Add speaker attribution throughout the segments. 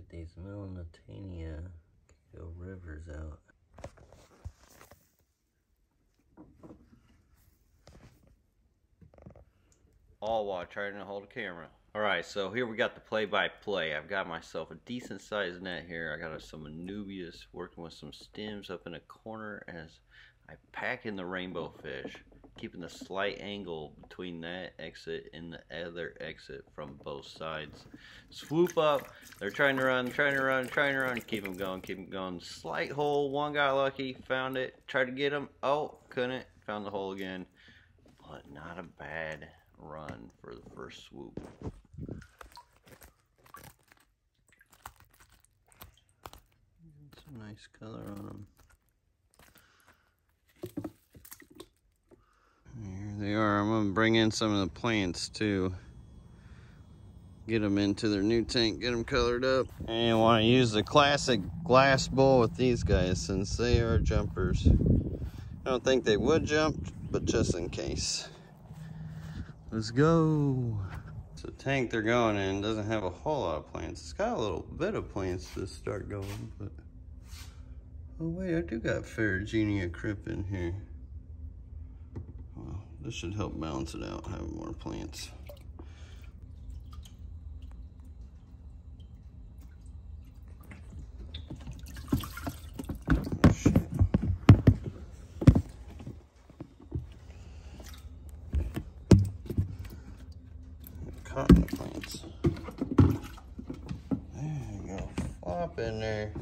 Speaker 1: get these Melanitania rivers out. All while trying to hold a camera. Alright, so here we got the play-by-play. I've got myself a decent sized net here. I got some Anubias working with some stems up in a corner as I pack in the rainbow fish, keeping the slight angle between that exit and the other exit from both sides. Swoop up, they're trying to run, keep them going. Slight hole, one got lucky, found it, tried to get them, oh, couldn't, found the hole again. But not a bad run for the first swoop. Some nice color on them. Here they are. I'm going to bring in some of the plants too. Get them into their new tank, get them colored up. And you want to use the classic glass bowl with these guys since they are jumpers. I don't think they would jump, but just in case. Let's go. So the tank they're going in doesn't have a whole lot of plants. It's got a little bit of plants to start going, but oh wait, I do got Ferrugenia Crip in here. Well, this should help balance it out, having more plants. Cotton plants. There you go. Flop in there.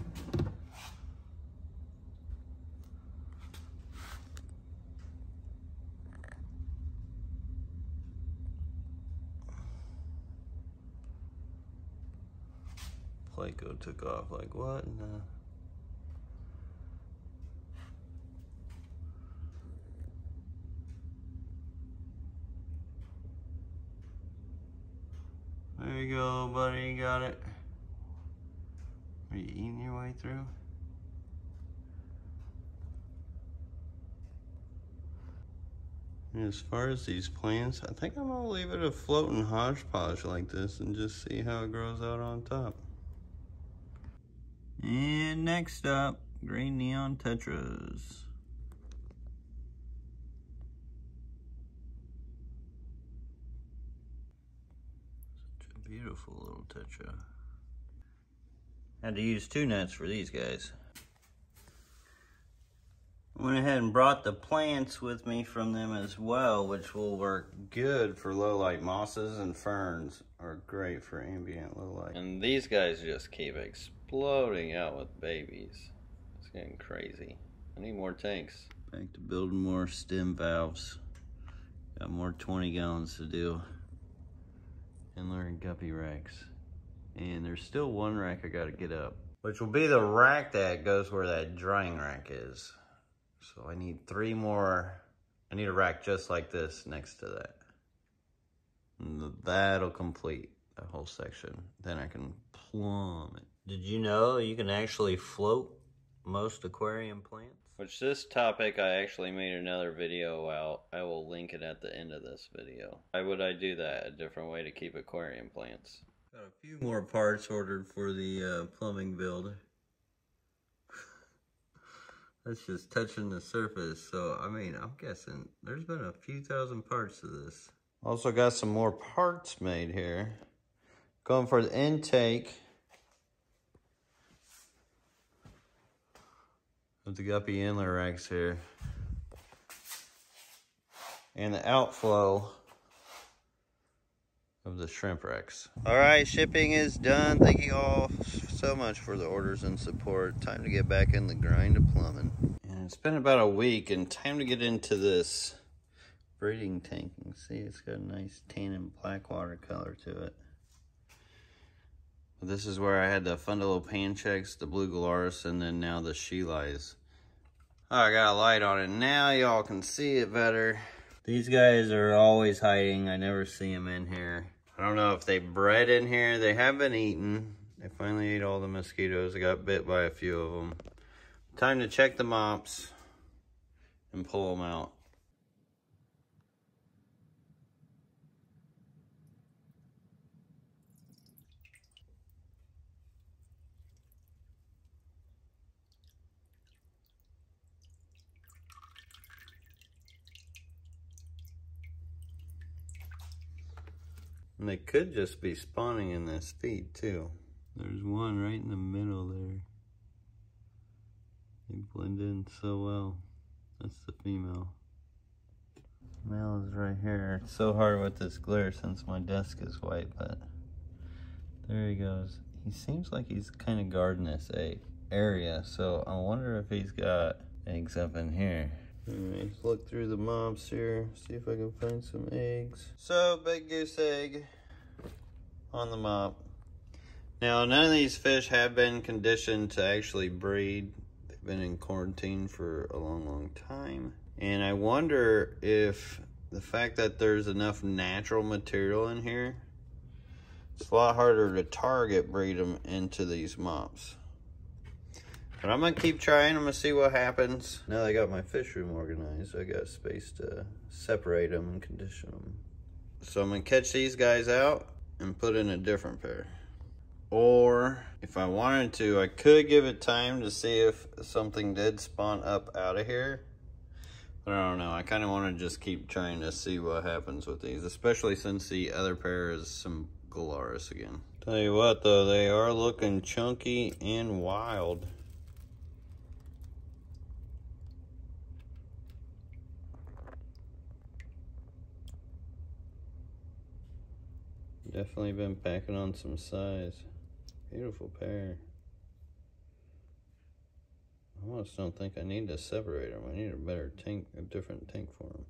Speaker 1: Placo took off like what? No. There you go, buddy, you got it. Are you eating your way through? And as far as these plants, I think I'm gonna leave it a floating hodgepodge like this and just see how it grows out on top. And next up, green neon tetras. Beautiful little tetra. Had to use 2 nets for these guys. Went ahead and brought the plants with me from them as well, which will work good for low light. Mosses and ferns are great for ambient low light. And these guys just keep exploding out with babies. It's getting crazy. I need more tanks. Back to building more stem valves. Got more 20 gallons to do. And learn guppy racks. And there's still one rack I gotta get up, which will be the rack that goes where that drying rack is. So I need 3 more. I need a rack just like this next to that. And that'll complete that whole section. Then I can plumb it. Did you know you can actually float most aquarium plants? Which this topic I actually made another video out. I will link it at the end of this video. Why would I do that? A different way to keep aquarium plants. Got a few more parts ordered for the plumbing build. That's just touching the surface. So, I mean, I'm guessing there's been a few thousand parts to this. Also got some more parts made here. Going for the intake of the guppy inlet racks here. And the outflow of the shrimp racks. Alright, shipping is done. Thank you all so much for the orders and support. Time to get back in the grind of plumbing. And it's been about a week and time to get into this breeding tank. You can see it's got a nice tan and black water color to it. This is where I had the Fundalo Pancheks, the Blue Galaris, and then now the Shelis. Oh, I got a light on it. Now y'all can see it better. These guys are always hiding. I never see them in here. I don't know if they bred in here. They have been eaten. They finally ate all the mosquitoes. I got bit by a few of them. Time to check the mops and pull them out. And they could just be spawning in this feed too. There's one right in the middle there. They blend in so well. That's the female. Male is right here. It's so hard with this glare since my desk is white, but there he goes. He seems like he's kind of guarding this area, so I wonder if he's got eggs up in here. Alright, let's look through the mobs here, see if I can find some eggs. So, big goose egg on the mob. Now, none of these fish have been conditioned to actually breed. They've been in quarantine for a long, long time. And I wonder if the fact that there's enough natural material in here, it's a lot harder to target breed them into these mops. But I'm gonna keep trying. I'm gonna see what happens. Now that I got my fish room organized, I got space to separate them and condition them. So I'm gonna catch these guys out and put in a different pair. Or if I wanted to, I could give it time to see if something did spawn up out of here. But I don't know. I kind of want to just keep trying to see what happens with these, especially since the other pair is some Galaris again. Tell you what though, they are looking chunky and wild. Definitely been packing on some size. Beautiful pair. I almost don't think I need to separate them. I need a better tank, a different tank for them.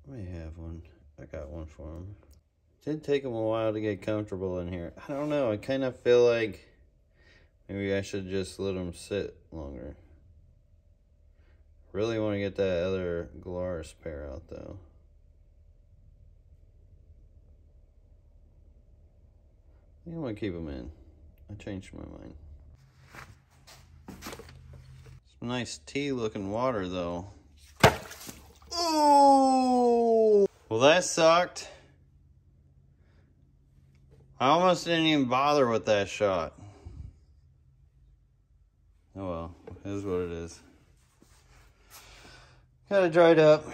Speaker 1: I may have one. I got one for them. It did take them a while to get comfortable in here. I don't know. I kind of feel like maybe I should just let them sit longer. Really want to get that other Galaris pair out though. I think I'm gonna keep them in. I changed my mind. Some nice tea looking water though. Oh! Well, that sucked. I almost didn't even bother with that shot. Oh well, it is what it is. Got it dried up.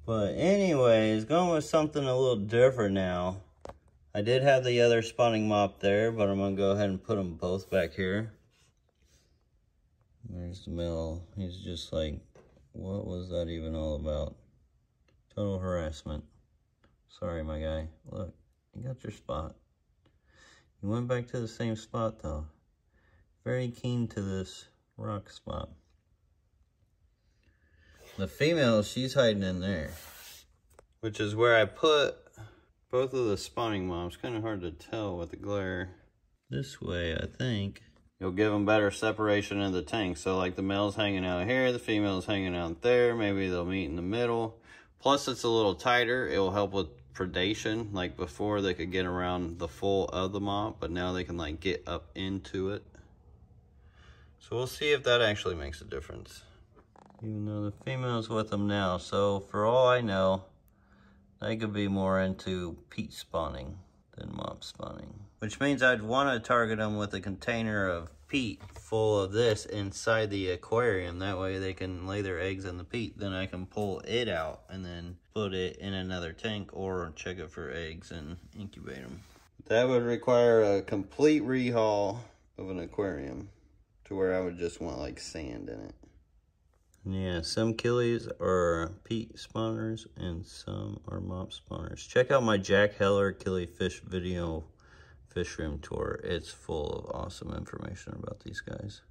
Speaker 1: But anyways, going with something a little different now. I did have the other spawning mop there, but I'm gonna go ahead and put them both back here. There's the male. He's just like, what was that even all about? Total harassment. Sorry, my guy. Look, you got your spot. You went back to the same spot though. Very keen to this rock spot. The female, she's hiding in there, which is where I put both of the spawning mobs. Kind of hard to tell with the glare. This way, I think. You'll give them better separation in the tank. So like the male's hanging out here, the female's hanging out there. Maybe they'll meet in the middle. Plus it's a little tighter. It will help with predation. Like before they could get around the full of the mop, but now they can like get up into it. So we'll see if that actually makes a difference. Even though the female's with them now. So for all I know, they could be more into peat spawning than mop spawning. Which means I'd want to target them with a container of peat full of this inside the aquarium. That way they can lay their eggs in the peat. Then I can pull it out and then put it in another tank or check it for eggs and incubate them. That would require a complete rehaul of an aquarium to where I would just want like sand in it. Yeah, some killies are peat spawners and some are mop spawners. Check out my Jack Heller Killifish video fish room tour. It's full of awesome information about these guys.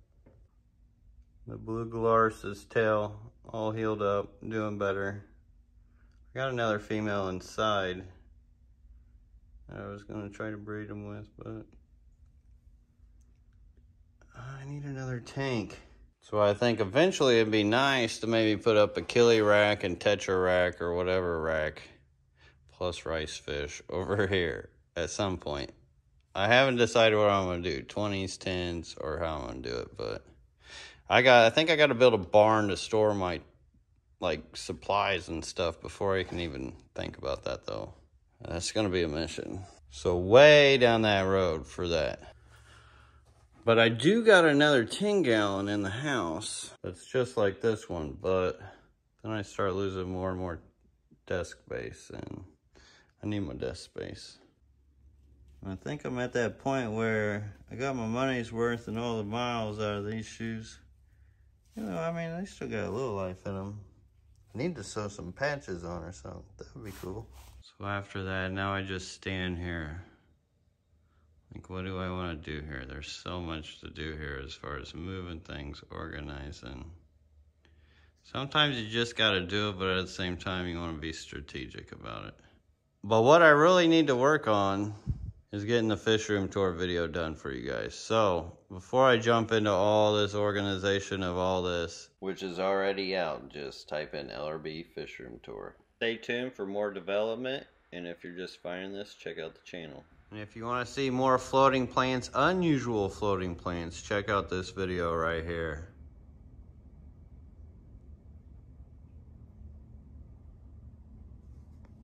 Speaker 1: The blue Galaris' tail all healed up, doing better. I got another female inside I was going to try to breed them with, but I need another tank. So I think eventually it'd be nice to maybe put up a killie rack and tetra rack or whatever rack plus rice fish over here at some point. I haven't decided what I'm going to do, 20s, 10s, or how I'm going to do it, but I think I got to build a barn to store my like supplies and stuff before I can even think about that though. That's going to be a mission. So way down that road for that. But I do got another 10-gallon in the house. That's just like this one, but then I start losing more and more desk space, and I need my desk space. I think I'm at that point where I got my money's worth and all the miles out of these shoes. You know, I mean, they still got a little life in them. I need to sew some patches on or something. That would be cool. So after that, now I just stand here. Like, what do I want to do here? There's so much to do here as far as moving things, organizing. Sometimes you just got to do it, but at the same time, you want to be strategic about it. But what I really need to work on is getting the fish room tour video done for you guys. So before I jump into all this organization of all this, which is already out, just type in LRB fish room tour. Stay tuned for more development, and if you're just finding this, check out the channel. And if you want to see more floating plants, unusual floating plants, check out this video right here.